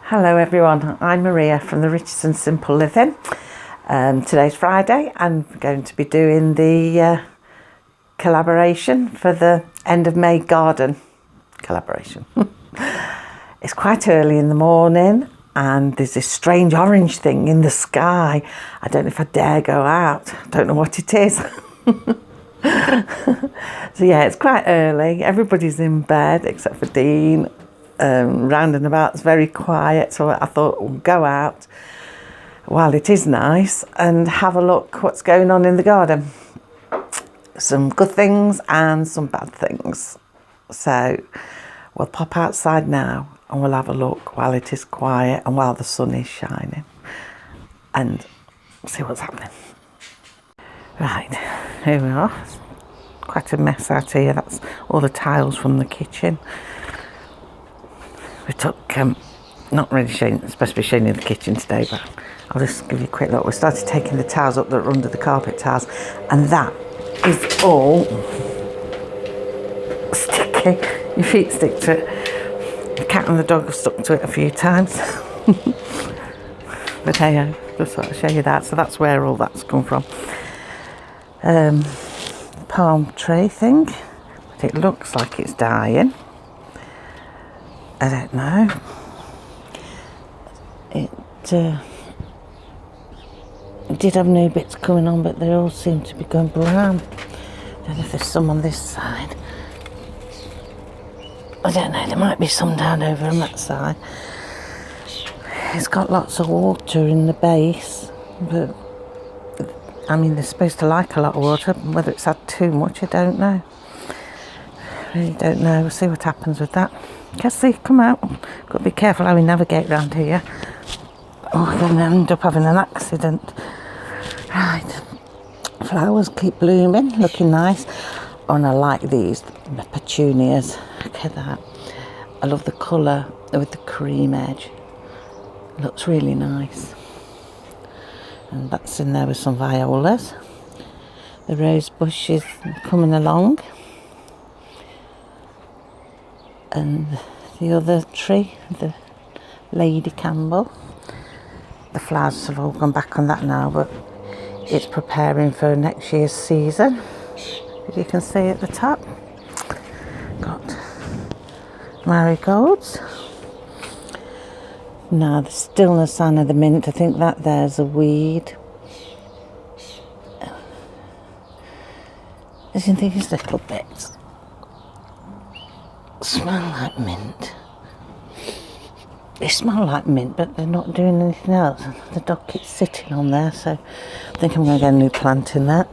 Hello everyone, I'm Maria from the Richardson Simple Living. Today's Friday and we're going to be doing the collaboration for the end of May garden collaboration. It's quite early in the morning and there's this strange orange thing in the sky. I don't know if I dare go out, I don't know what it is. So yeah, it's quite early, everybody's in bed except for Dean. Round and about it's very quiet, so I thought we'll go out while it is nice and have a look what's going on in the garden. Some good things and some bad things. So we'll pop outside now and we'll have a look while it is quiet and while the sun is shining and see what's happening. Right, here we are. It's quite a mess out here. That's all the tiles from the kitchen. We took, not really supposed to be showing you the kitchen today, but I'll just give you a quick look. We started taking the tiles up that are under the carpet tiles, and that is all sticky. Your feet stick to it. The cat and the dog have stuck to it a few times. But hey, just thought I'd show you that. So that's where all that's come from. Palm tree thing, but it looks like it's dying. I don't know. It did have new bits coming on, but they all seem to be going brown. I don't know if there's some on this side. I don't know, there might be some down over on that side. It's got lots of water in the base, but I mean, they're supposed to like a lot of water. Whether it's had too much, I don't know. I really don't know. We'll see what happens with that. Cassie, come out. Got to be careful how we navigate around here. Oh, we're going to end up having an accident. Right. Flowers keep blooming, looking nice. Oh, and I like these, the petunias. Look at that. I love the colour with the cream edge. Looks really nice. And that's in there with some violas. The rose bush is coming along. And the other tree, the Lady Campbell, the flowers have all gone back on that now, but it's preparing for next year's season. As you can see at the top, got marigolds. Now the stillness sign of the mint, I think that there's a weed. As you can think, it's little bits. Smell like mint. They smell like mint, but they're not doing anything else. The dog keeps sitting on there, so I think I'm going to get a new plant in there.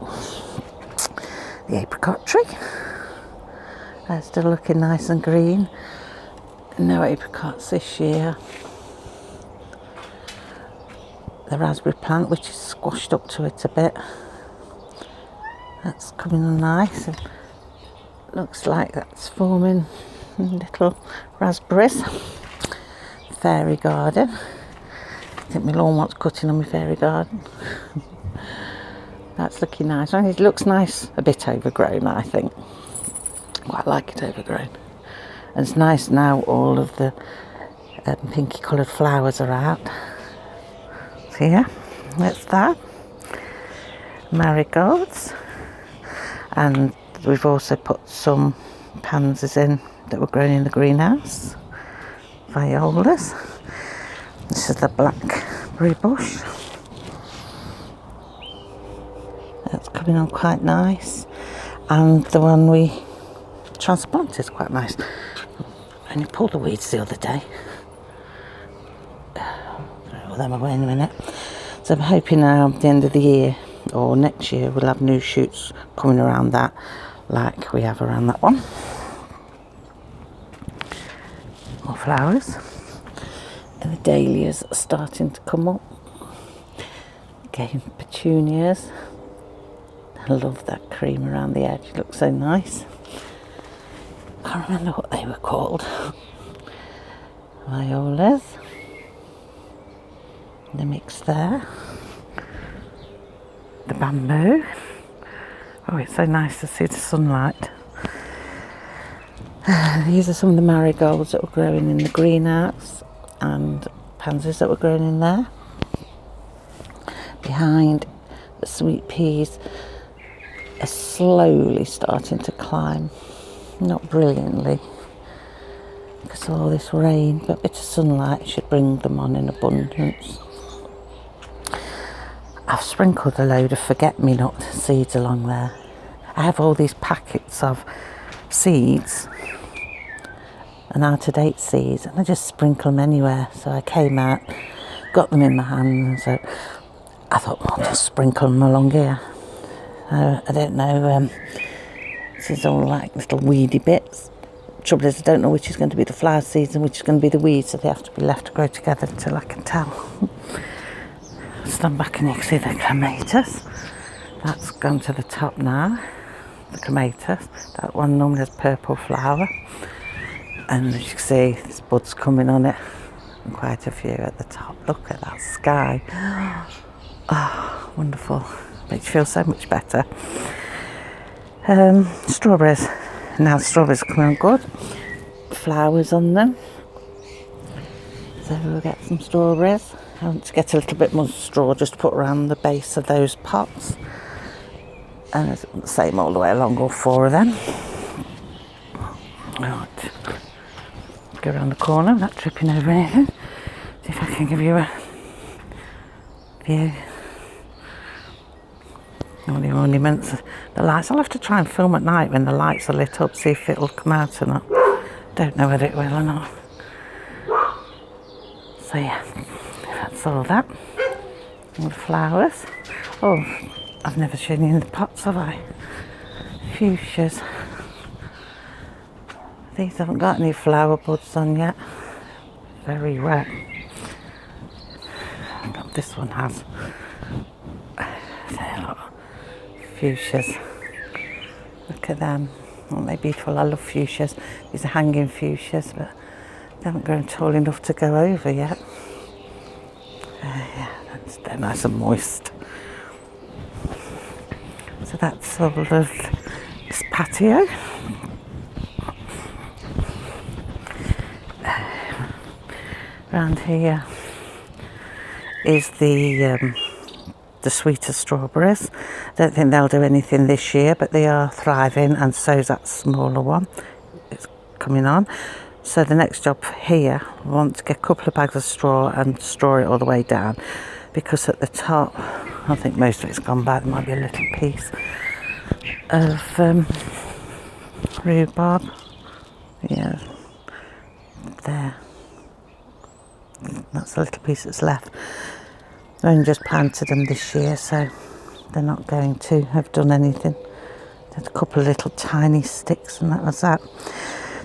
The apricot tree. That's still looking nice and green. No apricots this year. The raspberry plant, which is squashed up to it a bit. That's coming on nice. It looks like that's forming little raspberries. Fairy garden. I think my lawn wants cutting on my fairy garden. That's looking nice. It looks nice, a bit overgrown, I think. Quite like it overgrown. And it's nice now all of the pinky coloured flowers are out. So yeah, that's that. Marigolds. And we've also put some pansies in that were grown in the greenhouse. Violas. This is the blackberry bush. That's coming on quite nice. And the one we transplanted is quite nice. I only pulled the weeds the other day. Throw all them away in a minute. So I'm hoping now at the end of the year or next year we'll have new shoots coming around that, like we have around that one. More flowers. And the dahlias are starting to come up. Again, petunias. I love that cream around the edge, it looks so nice. Can't remember what they were called. Violas. The mix there. The bamboo. Oh, it's so nice to see the sunlight. These are some of the marigolds that were growing in the greenhouse, and pansies that were growing in there. Behind, the sweet peas are slowly starting to climb. Not brilliantly, because of all this rain, but a bit of sunlight should bring them on in abundance. I've sprinkled a load of forget-me-not seeds along there. I have all these packets of seeds and out-of-date seeds, and I just sprinkle them anywhere. So I came out, got them in my hand, so I thought, well, I'll just sprinkle them along here. I don't know, this is all like little weedy bits. Trouble is, I don't know which is going to be the flower seeds and which is going to be the weeds, so they have to be left to grow together until I can tell. Stand back and you can see the clematis. That's gone to the top now. The clematis. That one normally has purple flower. And as you can see, there's buds coming on it. And quite a few at the top. Look at that sky. Oh, wonderful. Makes you feel so much better. Strawberries. Now strawberries are coming on good. Flowers on them. So we'll get some strawberries. I want to get a little bit more straw just to put around the base of those pots. And it's the same all the way along, all four of them. Right. Go around the corner without tripping over anything. See if I can give you a view. All the ornaments, the lights. I'll have to try and film at night when the lights are lit up, see if it'll come out or not. Don't know whether it will or not. So yeah, that's all that. All the flowers. Oh, I've never shown you in the pots, have I? Fuchsias. These haven't got any flower buds on yet. Very wet. This one has. There, look. Fuchsias. Look at them. Aren't they beautiful? I love fuchsias. These are hanging fuchsias, but they haven't grown tall enough to go over yet. Yeah, they're nice and moist. So that's all of this patio. Around here is the sweeter strawberries. I don't think they'll do anything this year, but they are thriving, and so's that smaller one. It's coming on. So the next job here, we want to get a couple of bags of straw and straw it all the way down, because at the top, I think most of it's gone back. There might be a little piece of rhubarb. Yeah, there. That's a little piece that's left. I only just planted them this year, so they're not going to have done anything. There's a couple of little tiny sticks, and that was that.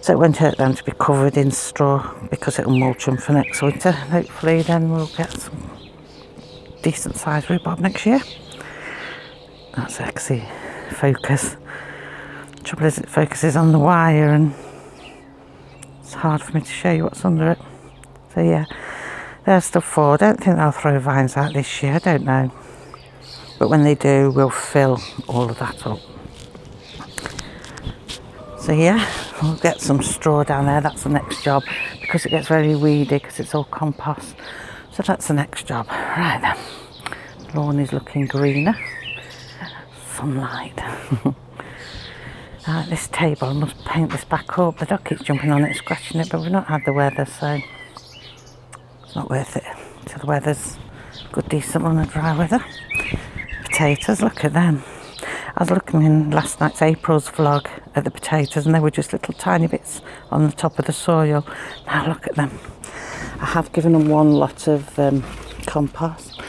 So it won't hurt them to be covered in straw, because it'll mulch them for next winter. Hopefully then we'll get some decent sized rhubarb next year. That's actually focus. Trouble is, it focuses on the wire and it's hard for me to show you what's under it. So yeah, there's stuff for. I don't think they'll throw vines out this year, I don't know. But when they do, we'll fill all of that up. So yeah, we'll get some straw down there. That's the next job, because it gets very weedy because it's all compost. So that's the next job. Right then, the lawn is looking greener. Sunlight. This table, I must paint this back up. The dog keeps jumping on it, scratching it, but we've not had the weather, so it's not worth it till the weather's good, decent on the dry weather. Potatoes, look at them. I was looking in last night's April's vlog at the potatoes, and they were just little tiny bits on the top of the soil. Now look at them. I have given them one lot of compost.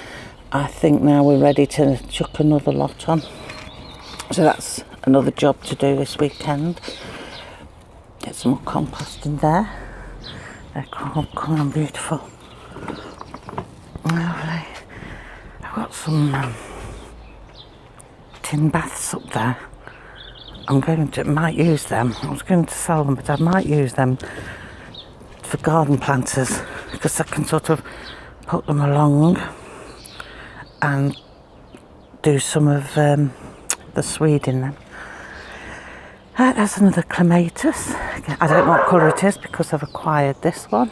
I think now we're ready to chuck another lot on. So that's another job to do this weekend. Get some more compost in there. They're coming on beautiful. Lovely. I've got some tin baths up there. Might use them. I was going to sell them, but I might use them for garden planters, because I can sort of put them along and do some of the swede in them. That's another clematis. I don't know what colour it is because I've acquired this one.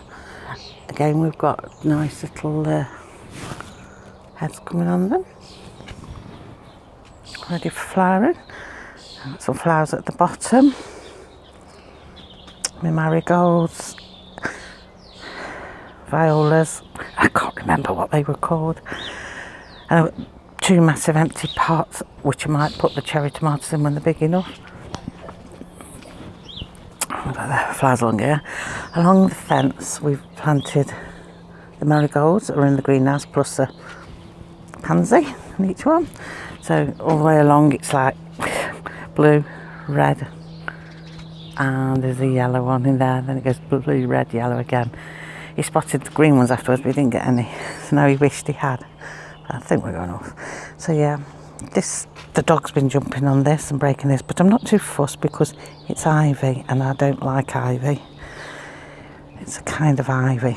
Again, we've got nice little heads coming on them, ready for flowering. Got some flowers at the bottom. My marigolds, violas, I can't remember what they were called. And I've got 2 massive empty pots, which I might put the cherry tomatoes in when they're big enough. I've got the flowers along here. Along the fence, we've planted the marigolds that are in the greenhouse, plus a pansy in each one. So all the way along, it's like blue, red, and there's a yellow one in there. Then it goes blue, red, yellow again. He spotted the green ones afterwards, but he didn't get any. So now he wished he had. But I think we're going off. So yeah, the dog's been jumping on this and breaking this, but I'm not too fussed because it's ivy, and I don't like ivy. It's a kind of ivy.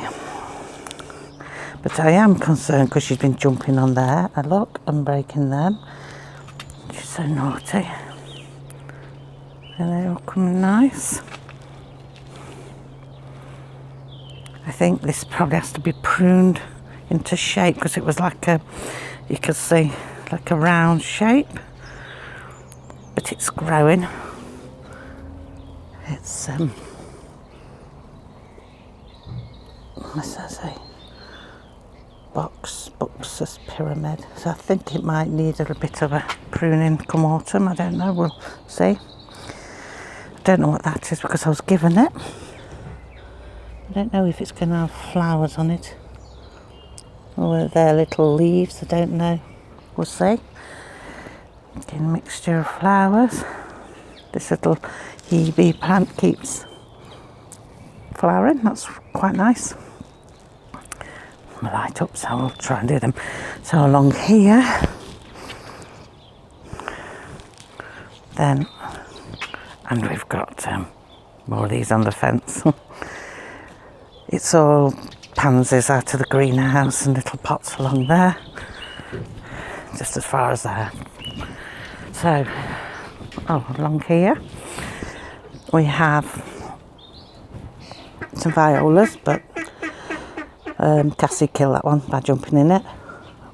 But I am concerned because she's been jumping on there. I look and breaking them. She's so naughty. And they're all coming nice. I think this probably has to be pruned into shape because it was like a, you can see, like a round shape. But it's growing. It's what's that say? Fuchsias pyramid. So I think it might need a bit of a pruning come autumn. I don't know. We'll see. I don't know what that is because I was given it. I don't know if it's going to have flowers on it or they're little leaves. I don't know. We'll see. Getting a mixture of flowers. This little hebe plant keeps flowering. That's quite nice. My light up, so I'll try and do them. So along here, then, and we've got more of these on the fence. It's all pansies out of the greenhouse and little pots along there, just as far as there. So, along here, we have some violas, but Cassie killed that one by jumping in it.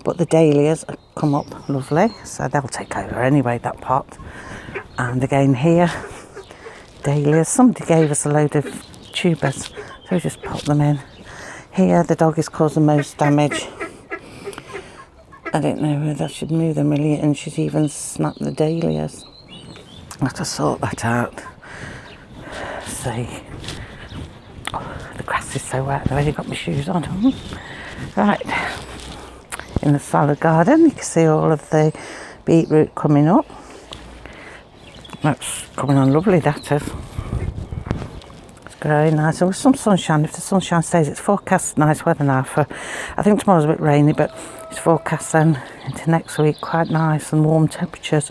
But the dahlias have come up lovely, so they'll take over anyway, that pot. And again here, dahlias. Somebody gave us a load of tubers, so we just pop them in. Here the dog is causing most damage. I don't know whether I should move them really, and she's even snapped the dahlias. I have to sort that out. See. The grass is so wet, I've already got my shoes on. Right, in the salad garden you can see all of the beetroot coming up. That's coming on lovely, that is. It's growing nice, and with some sunshine. If the sunshine stays, it's forecast nice weather now for, I think tomorrow's a bit rainy, but it's forecast then into next week, quite nice and warm temperatures.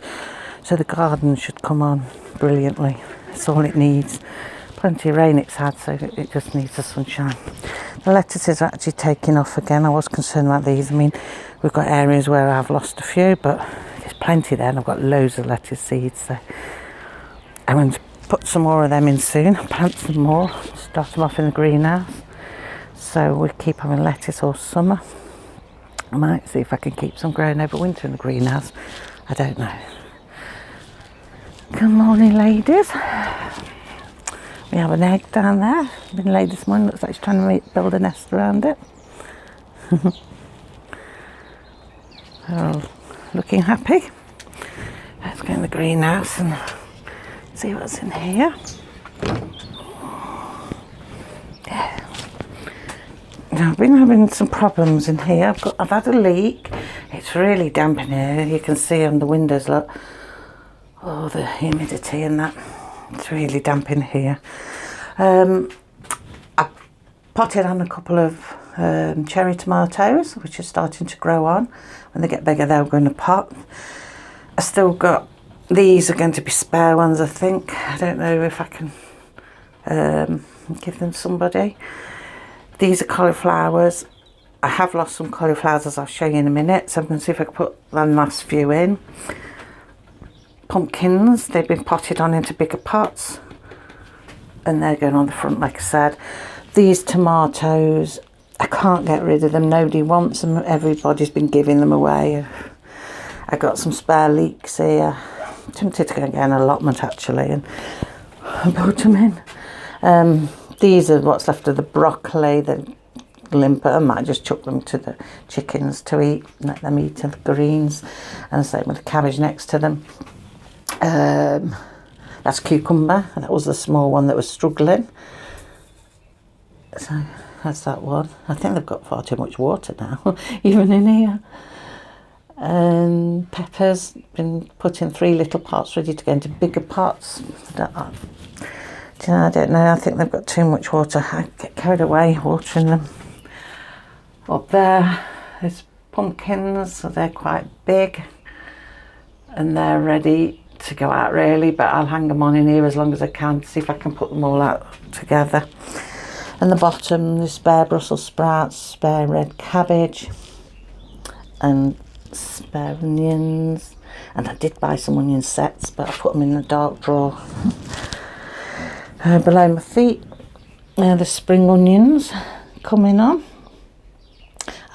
So the garden should come on brilliantly. That's all it needs. Plenty of rain it's had, so it just needs the sunshine. The lettuces are actually taking off again. I was concerned about these. I mean, we've got areas where I've lost a few, but there's plenty there, and I've got loads of lettuce seeds. So I'm going to put some more of them in soon, plant some more, start them off in the greenhouse. So we keep having lettuce all summer. I might see if I can keep some growing over winter in the greenhouse. I don't know. Good morning, ladies. We have an egg down there, been laid this morning. Looks like she's trying to build a nest around it. Oh, looking happy. Let's go in the greenhouse and see what's in here. Yeah. Now, I've been having some problems in here. I've had a leak. It's really damp in here. You can see on the windows, look. Oh, the humidity and that. It's really damp in here. I potted on a couple of cherry tomatoes, which are starting to grow on. When they get bigger, they'll go in a pot. I still got, these are going to be spare ones, I think. I don't know if I can give them to somebody. These are cauliflowers. I have lost some cauliflowers, as I'll show you in a minute, so I'm going to see if I can put the last few in. Pumpkins, they've been potted on into bigger pots, and they're going on the front, like I said. These tomatoes, I can't get rid of them. Nobody wants them. Everybody's been giving them away. I got some spare leeks here. I'm tempted to go and get an allotment actually and put them in. These are what's left of the broccoli, the limper. I might just chuck them to the chickens to eat, let them eat the greens, and same with the cabbage next to them. That's cucumber. That was the small one that was struggling. So that's that one. I think they've got far too much water now, even in here. Peppers, been put in 3 little pots, ready to go into bigger pots. I don't know, I think they've got too much water. I get carried away watering them. Up there, there's pumpkins, so they're quite big. And they're ready to go out really, but I'll hang them on in here as long as I can, see if I can put them all out together. And the bottom, the spare Brussels sprouts, spare red cabbage, and spare onions. And I did buy some onion sets, but I put them in the dark drawer. Below my feet, the spring onions coming on.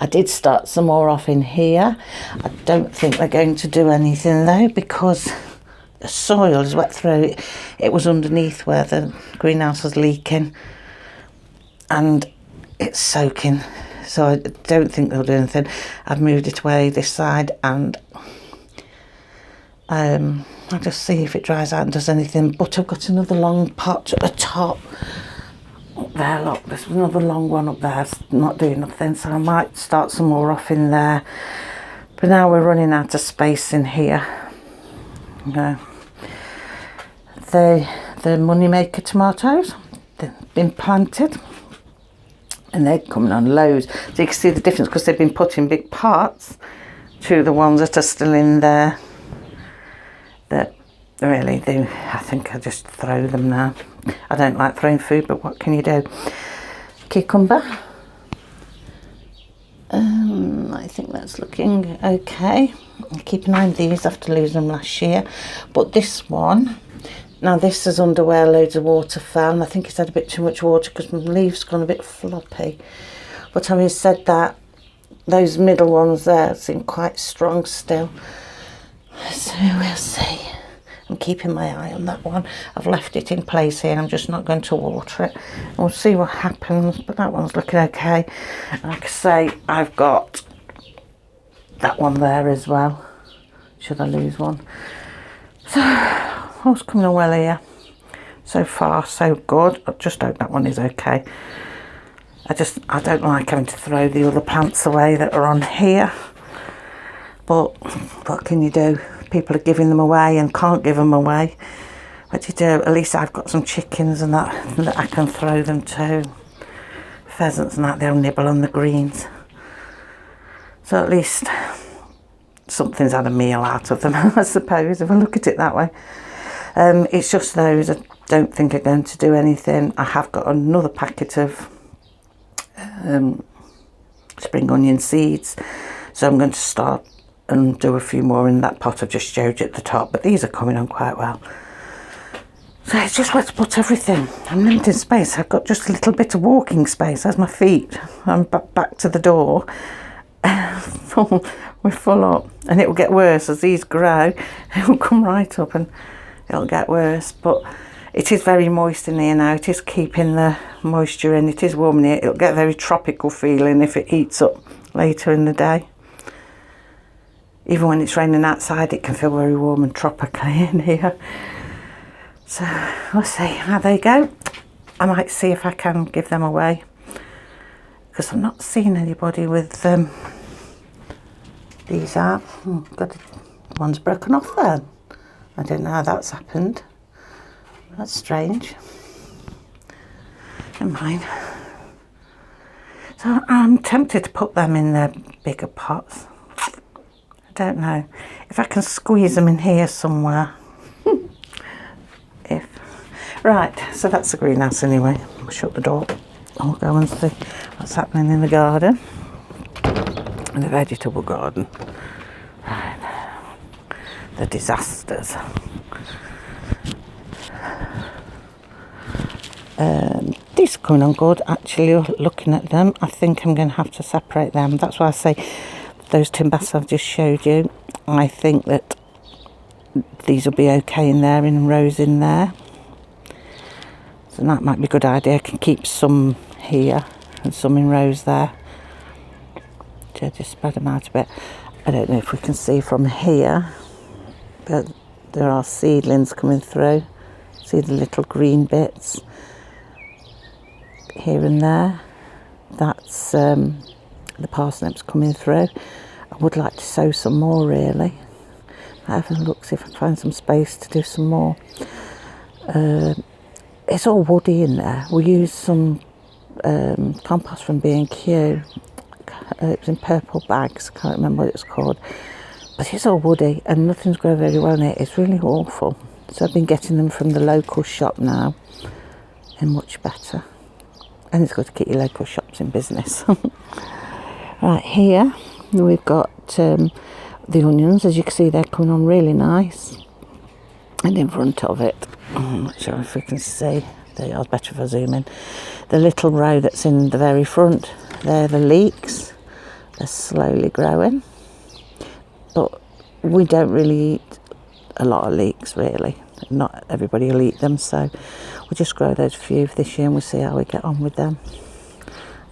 I did start some more off in here. I don't think they're going to do anything though, because the soil is wet through it. It was underneath where the greenhouse was leaking, and it's soaking, so I don't think they'll do anything. I've moved it away this side, and I'll just see if it dries out and does anything. But I've got another long pot at the top up there. Look, there's another long one up there, it's not doing nothing, so I might start some more off in there. But now we're running out of space in here. The moneymaker tomatoes, they've been planted and they're coming on loads. So you can see the difference, because they've been put in big pots to the ones that are still in there. That really do, I think I just throw them now. I don't like throwing food, but what can you do? Cucumber. I think that's looking okay. Keep an eye on these after losing them last year. But this one, now this is under where loads of water fell, and I think it's had a bit too much water because my leaves gone a bit floppy. But having said that, those middle ones there seem quite strong still. So we'll see. I'm keeping my eye on that one. I've left it in place here. I'm just not going to water it. We'll see what happens, but that one's looking okay. Like I say, I've got that one there as well. Should I lose one? So, all's coming on well here. So far, so good. I just hope that one is okay. I don't like having to throw the other plants away that are on here. But what can you do? People are giving them away and can't give them away. What do you do? At least I've got some chickens and that I can throw them to. Pheasants and that, they'll nibble on the greens. So at least something's had a meal out of them, I suppose, if I look at it that way. It's just those I don't think are going to do anything. I have got another packet of spring onion seeds, so I'm going to start and do a few more in that pot I've just showed you at the top, but these are coming on quite well. So it's just where to put everything. I'm limited space. I've got just a little bit of walking space. There's my feet. I'm back to the door. We're full up, and it will get worse as these grow. It will come right up and it'll get worse. But it is very moist in here now. It is keeping the moisture in. It is warming it. It'll get a very tropical feeling if it heats up later in the day. Even when it's raining outside, it can feel very warm and tropical in here. So we'll see how they go. I might see if I can give them away, because I'm not seeing anybody with these out. One's broken off there. I don't know how that's happened. That's strange. Never mind. So I'm tempted to put them in their bigger pots. I don't know if I can squeeze them in here somewhere. Right, so that's the greenhouse anyway. We'll shut the door. I'll go and see what's happening in the garden. In the vegetable garden. Right. The disasters. these are coming on good, actually, looking at them. I think I'm going to have to separate them. That's why I say those tin baths I've just showed you, I think that these will be okay in there, in rows in there. So that might be a good idea. I can keep some here and some in rows there. So just spread them out a bit. I don't know if we can see from here, but there are seedlings coming through. See the little green bits here and there. That's the parsnips coming through. I would like to sow some more, really. I have a look, see if I can find some space to do some more. It's all woody in there. We use some compost from B&Q. It was in purple bags, I can't remember what it was called. But it's all woody and nothing's grown very well in it. It's really awful. So I've been getting them from the local shop now. And much better. And it's good to keep your local shops in business. Right, here we've got the onions. As you can see, they're coming on really nice. And in front of it, I'm not sure if we can see. There you are, better if I zoom in. The little row that's in the very front, they're the leeks. They're slowly growing. But we don't really eat a lot of leeks, really. Not everybody will eat them, so we'll just grow those few this year and we'll see how we get on with them.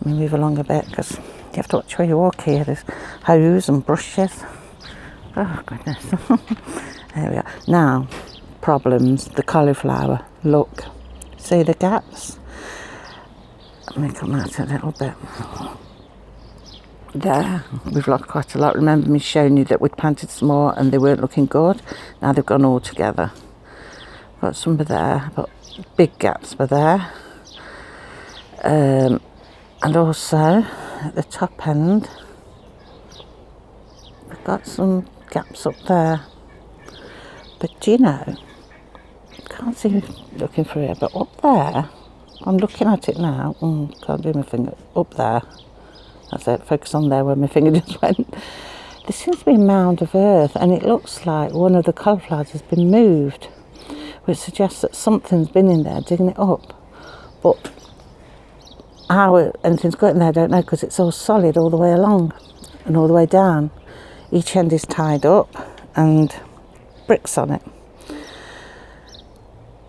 Let me move along a bit because you have to watch where you walk here. There's hose and brushes. Oh, goodness. There we are. Now, problems. The cauliflower. Look. See the gaps? Let me come out a little bit. There, we've lost quite a lot. Remember me showing you that we'd planted some more and they weren't looking good. Now they've gone all together. Got some there, but big gaps were there. And also at the top end, we've got some gaps up there. But do you know, can't see looking through here, but up there, I'm looking at it now. Can't do my finger. Up there. That's it, focus on there where my finger just went. There seems to be a mound of earth and it looks like one of the cauliflowers has been moved, which suggests that something's been in there digging it up. But how anything's got in there I don't know, because it's all solid all the way along and all the way down. Each end is tied up and bricks on it.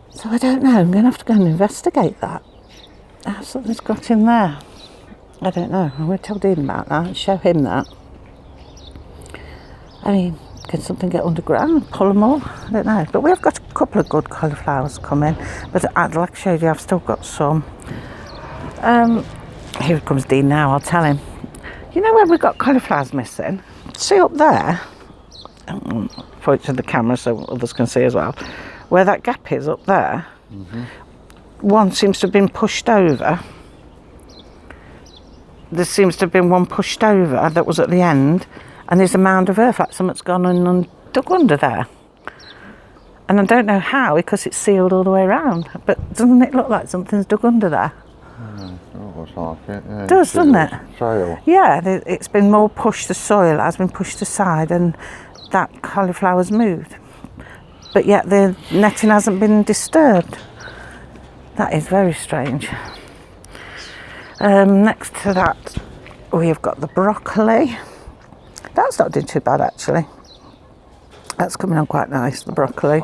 So I don't know, I'm going to have to go and investigate that. How something's got in there. I don't know. I'm going to tell Dean about that and show him that. I mean, can something get underground? Pull them all? I don't know. But we have got a couple of good cauliflowers coming. But like I showed you, I've still got some. Here comes Dean now, I'll tell him. You know where we've got cauliflowers missing? See up there? Point to the camera so others can see as well. Where that gap is up there. Mm-hmm. One seems to have been pushed over. There seems to have been one pushed over that was at the end, and there's a mound of earth like something's gone and dug under there. And I don't know how, because it's sealed all the way around, but doesn't it look like something's dug under there? Looks like it, yeah. It does, doesn't it? Soil. Yeah, it's been more pushed, the soil has been pushed aside and that cauliflower's moved. But yet the netting hasn't been disturbed. That is very strange. Next to that, we have got the broccoli. That's not doing too bad, actually. That's coming on quite nice, the broccoli.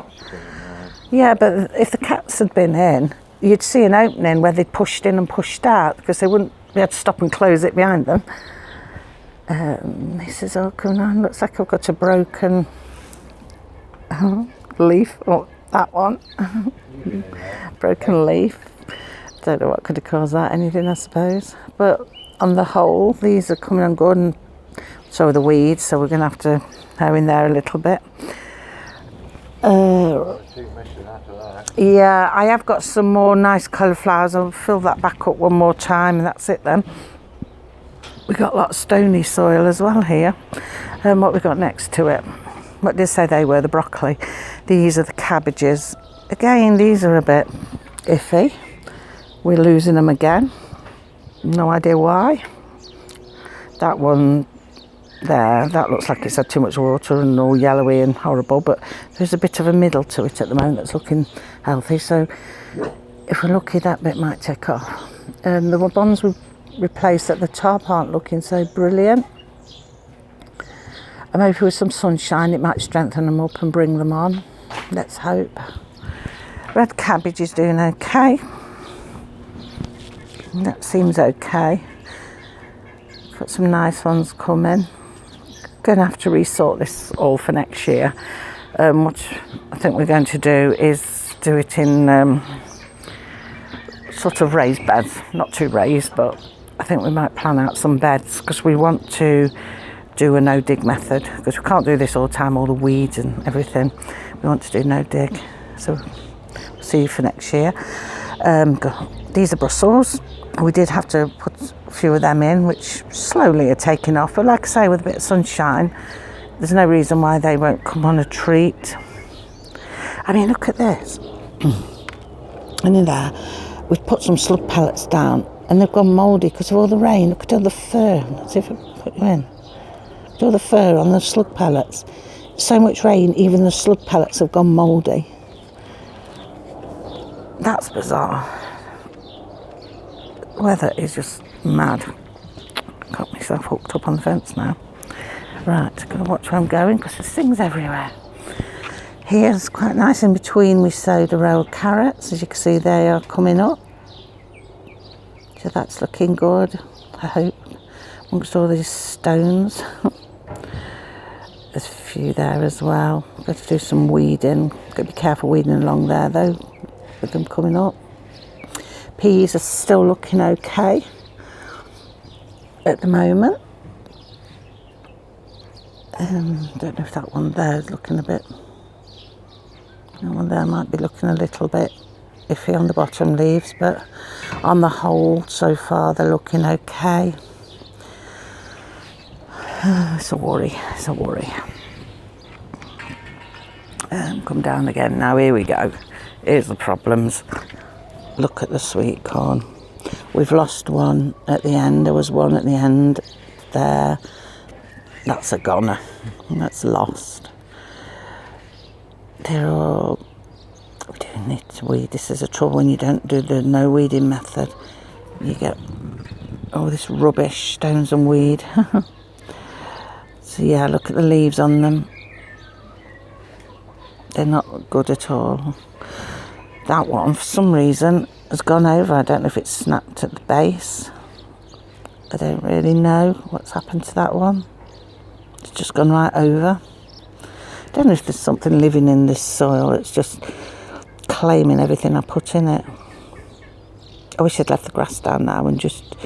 Yeah, but if the cats had been in, you'd see an opening where they'd pushed in and pushed out, because they wouldn't be able to stop and close it behind them. This is all coming on. Looks like I've got a broken leaf. Oh, that one. Broken leaf. Don't know what could have caused that. Anything, I suppose. But on the whole, these are coming on good, and so are the weeds. So we're going to have to hoe in there a little bit. Yeah, I have got some more nice cauliflowers. I'll fill that back up one more time, and that's it then. We've got a lot of stony soil as well here. What we got next to it? What did I say they were? The broccoli. These are the cabbages. Again, these are a bit iffy. We're losing them again. No idea why. That one there, that looks like it's had too much water and all yellowy and horrible, but there's a bit of a middle to it at the moment that's looking healthy. So if we're lucky, that bit might take off. The ones we replaced at the top aren't looking so brilliant. And maybe with some sunshine it might strengthen them up and bring them on. Let's hope. Red cabbage is doing okay. That seems okay. Got some nice ones coming. Going to have to resort this all for next year. What I think we're going to do is do it in sort of raised beds. Not too raised, but I think we might plan out some beds because we want to do a no dig method, because we can't do this all the time, all the weeds and everything. We want to do no dig, so we'll see you for next year. These are Brussels. We did have to put a few of them in, which slowly are taking off, but like I say, with a bit of sunshine there's no reason why they won't come on a treat. I mean, look at this. And in there we've put some slug pellets down and they've gone mouldy because of all the rain. Look at all the fur. Let's see if I can put you in. All the fur on the slug pellets. So much rain, even the slug pellets have gone mouldy. That's bizarre. The weather is just mad. Got myself hooked up on the fence now. Right, gotta watch where I'm going because there's things everywhere. Here's quite nice. In between we sowed a row of carrots. As you can see, they are coming up. So that's looking good, I hope, amongst all these stones. There's a few there as well. Got to do some weeding. Got to be careful weeding along there though, with them coming up. Peas are still looking okay at the moment. Don't know if that one there is looking a bit. That one there might be looking a little bit iffy on the bottom leaves, but on the whole, so far they're looking okay. It's a worry. It's a worry. Come down again now. Here we go. Here's the problems. Look at the sweet corn. We've lost one at the end. There was one at the end there. That's a goner. That's lost. They're all... We do need to weed. This is a trouble when you don't do the no weeding method. You get all this rubbish, stones and weed. So yeah, look at the leaves on them. They're not good at all. That one, for some reason, has gone over. I don't know if it's snapped at the base. I don't really know what's happened to that one. It's just gone right over. I don't know if there's something living in this soil. It's just claiming everything I put in it. I wish I'd left the grass down now and just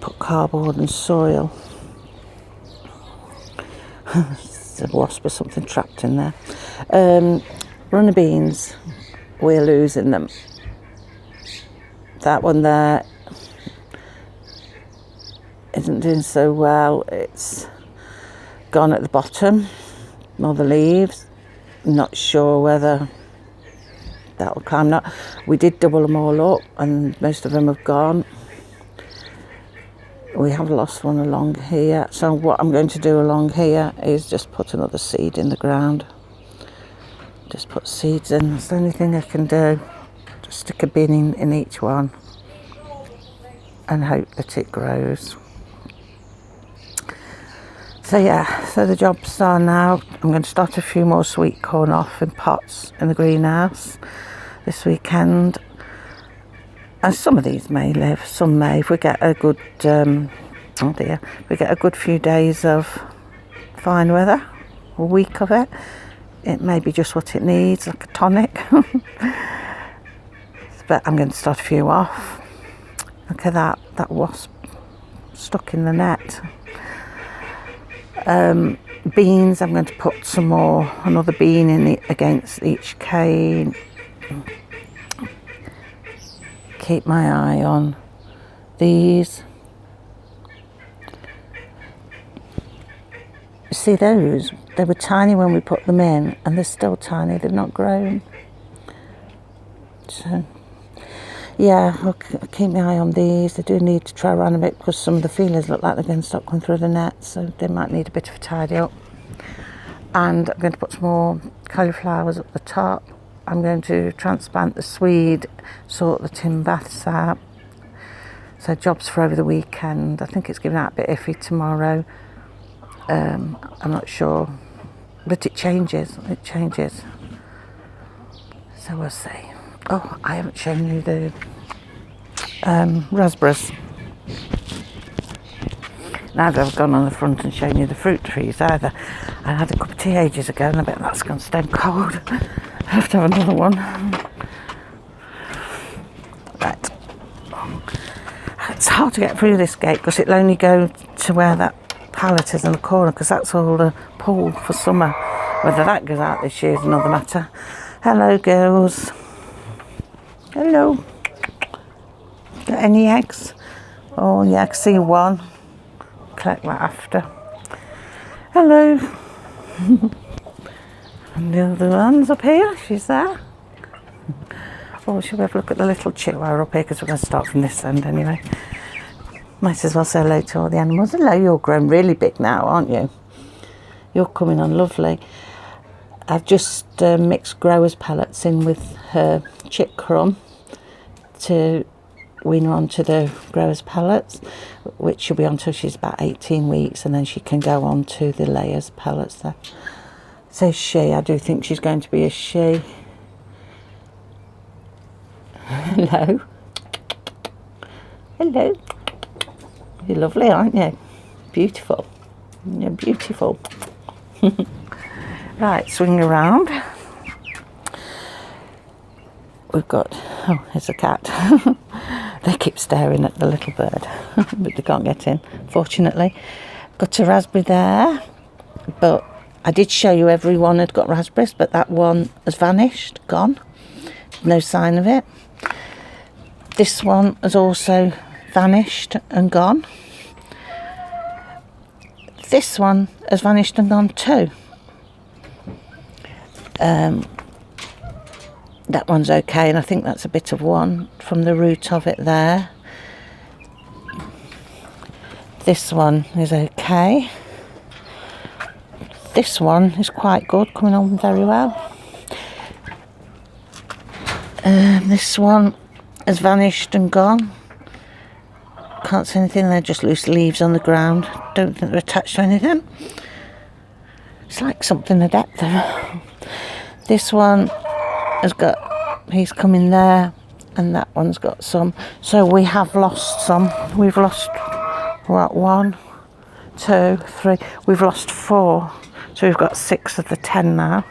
put cardboard and soil. There's a wasp or something trapped in there. Runner beans, we're losing them. That one there isn't doing so well. It's gone at the bottom, all the leaves. Not sure whether that'll climb. Not. We did double them all up and most of them have gone. We have lost one along here, so what I'm going to do along here is just put another seed in the ground. Just put seeds in. That's the only thing I can do. Just stick a bin in each one and hope that it grows. So yeah, so the jobs are now, I'm going to start a few more sweet corn off in pots in the greenhouse this weekend. And some of these may live, some may. If we get a good, if we get a good few days of fine weather, a week of it, it may be just what it needs, like a tonic. But I'm going to start a few off. Look at that wasp stuck in the net. Beans, I'm going to put some more, another bean in it against each cane. Keep my eye on these. See those? They were tiny when we put them in and they're still tiny, they've not grown. So yeah, I'll keep my eye on these. They do need to try around a bit because some of the feelers look like they're going to stop coming through the net, so they might need a bit of a tidy up. And I'm going to put some more cauliflowers up the top. I'm going to transplant the swede, sort the tin baths out, So jobs for over the weekend. I think it's giving out a bit iffy tomorrow. I'm not sure, but it changes. So we'll see. Oh, I haven't shown you the raspberries. Neither have gone on the front and shown you the fruit trees either. I had a cup of tea ages ago and I bet that's gone stone cold. I have to have another one. Right. It's hard to get through this gate because it'll only go to where that pallet is in the corner, because that's all the pool for summer. Whether that goes out this year is another matter. Hello, girls. Hello. Got any eggs? Oh yeah, I can see one. Collect that after. Hello. And the other one's up here. She's there. Oh, shall we have a look at the little chihuahua up here, because we're going to start from this end anyway. Might as well say hello to all the animals. Hello, you're grown really big now, aren't you? You're coming on lovely. I've just mixed growers pellets in with her chick crumb to wean her onto the growers pellets, which she'll be on till she's about 18 weeks, and then she can go on to the layers pellets there. So she, I do think she's going to be a she. Hello. Hello. You're lovely, aren't you? Beautiful. You're beautiful. Right, swing around. We've got, oh, there's a cat. They keep staring at the little bird, but they can't get in, fortunately. Got a raspberry there, but I did show you everyone had got raspberries, but that one has vanished, gone. No sign of it. This one has also vanished and gone. This one has vanished and gone too. That one's okay, and I think that's a bit of one from the root of it there. This one is okay. This one is quite good, coming on very well. This one has vanished and gone. Can't see anything, they're just loose leaves on the ground. Don't think they're attached to anything. It's like something a depth there. This one has got, he's coming there, and that one's got some. So we have lost some. We've lost, what, 1, 2, 3. We've lost 4. So we've got 6 of the 10 now.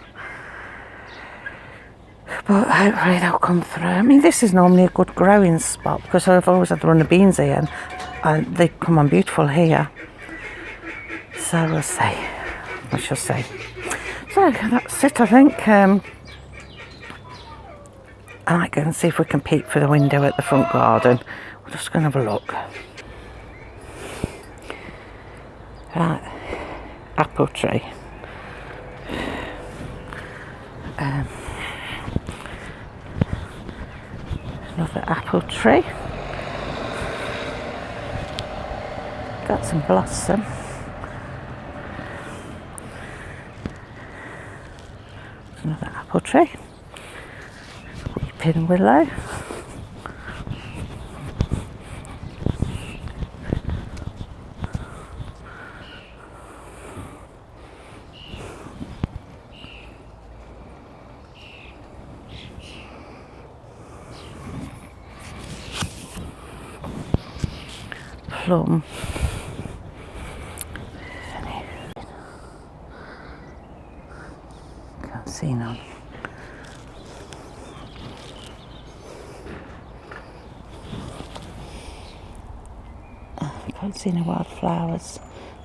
But hopefully they'll come through. I mean, this is normally a good growing spot, because I've always had the run of beans here, and they come on beautiful here. So we'll see. We shall see. So that's it, I think. I might go and see if we can peek through the window at the front garden. We're just going to have a look. Right, apple tree. Another apple tree. Got some blossom. Another apple tree. Weeping willow. Plum. Can't see none. Can't see any wildflowers.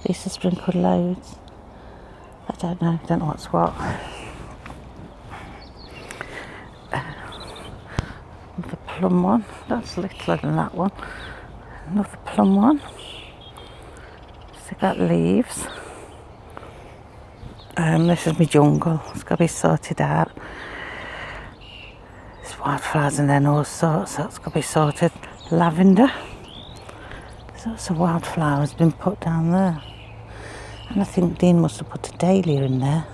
These are sprinkled loads. I don't know what's what. The plum one, that's littler than that one. Another plum one. Still got leaves. This is my jungle. It's got to be sorted out. There's wildflowers and then all sorts, so it's got to be sorted. Lavender. There's also wildflowers been put down there. And I think Dean must have put a dahlia in there.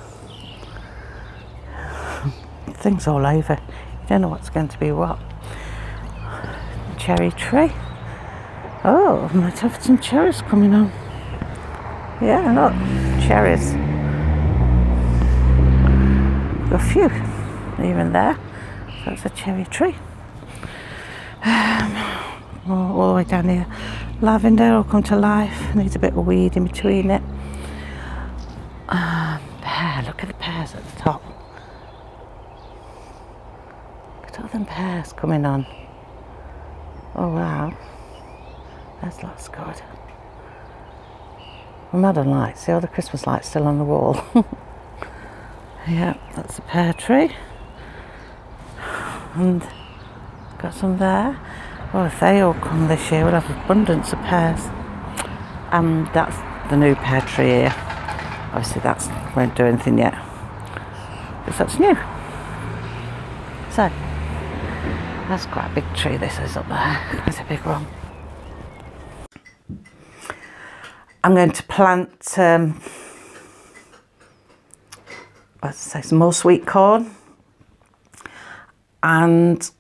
Things all over. You don't know what's going to be what. Cherry tree. Oh, I might have some cherries coming on. Yeah, look, cherries. A few, even there. So that's a cherry tree. All the way down here. Lavender will come to life. Needs a bit of weed in between it. Pear, look at the pears at the top. Look at all them pears coming on. Oh wow. That looks good. I'm mad on lights. See all the Christmas lights still on the wall. Yeah, that's a pear tree. And got some there. Well, if they all come this year, we'll have abundance of pears. And that's the new pear tree here. Obviously that won't do anything yet, because that's new. So, that's quite a big tree this is up there. That's a big one. I'm going to plant some more sweet corn and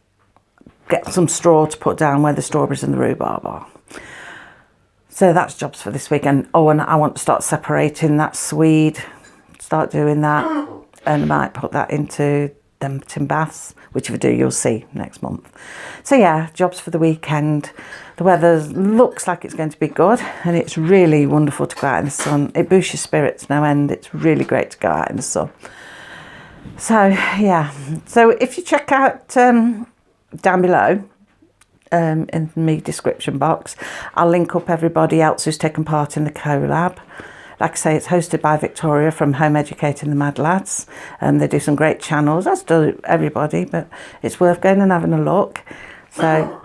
get some straw to put down where the strawberries and the rhubarb are. So that's jobs for this weekend. Oh, and I want to start separating that swede, start doing that, and I might put that into them tin baths, which if I do, you'll see next month. So yeah, jobs for the weekend. The weather looks like it's going to be good, and it's really wonderful to go out in the sun. It boosts your spirits no end. It's really great to go out in the sun. So yeah, so if you check out down below in the description box, I'll link up everybody else who's taken part in the collab. Like I say, it's hosted by Victoria from Home Educating the Mad Lads. They do some great channels, as do everybody, but it's worth going and having a look. So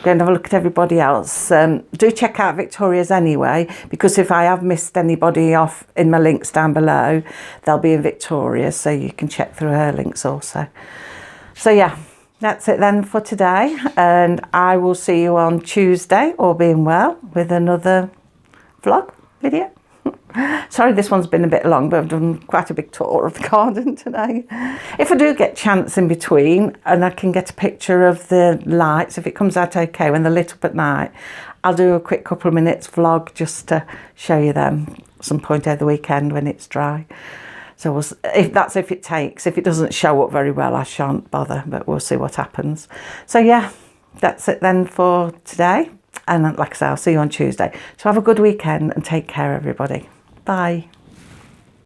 go and have a look at everybody else. Do check out Victoria's anyway, because if I have missed anybody off in my links down below, they'll be in Victoria's, so you can check through her links also. So yeah, that's it then for today, and I will see you on Tuesday, all being well, with another vlog video. Sorry this one's been a bit long, but I've done quite a big tour of the garden today. If I do get chance in between and I can get a picture of the lights, if it comes out okay when they're lit up at night, I'll do a quick couple of minutes vlog just to show you them some point over the weekend when it's dry. So if it takes. If it doesn't show up very well, I shan't bother, but we'll see what happens. So yeah, that's it then for today. And like I say, I'll see you on Tuesday. So have a good weekend and take care, everybody. Bye.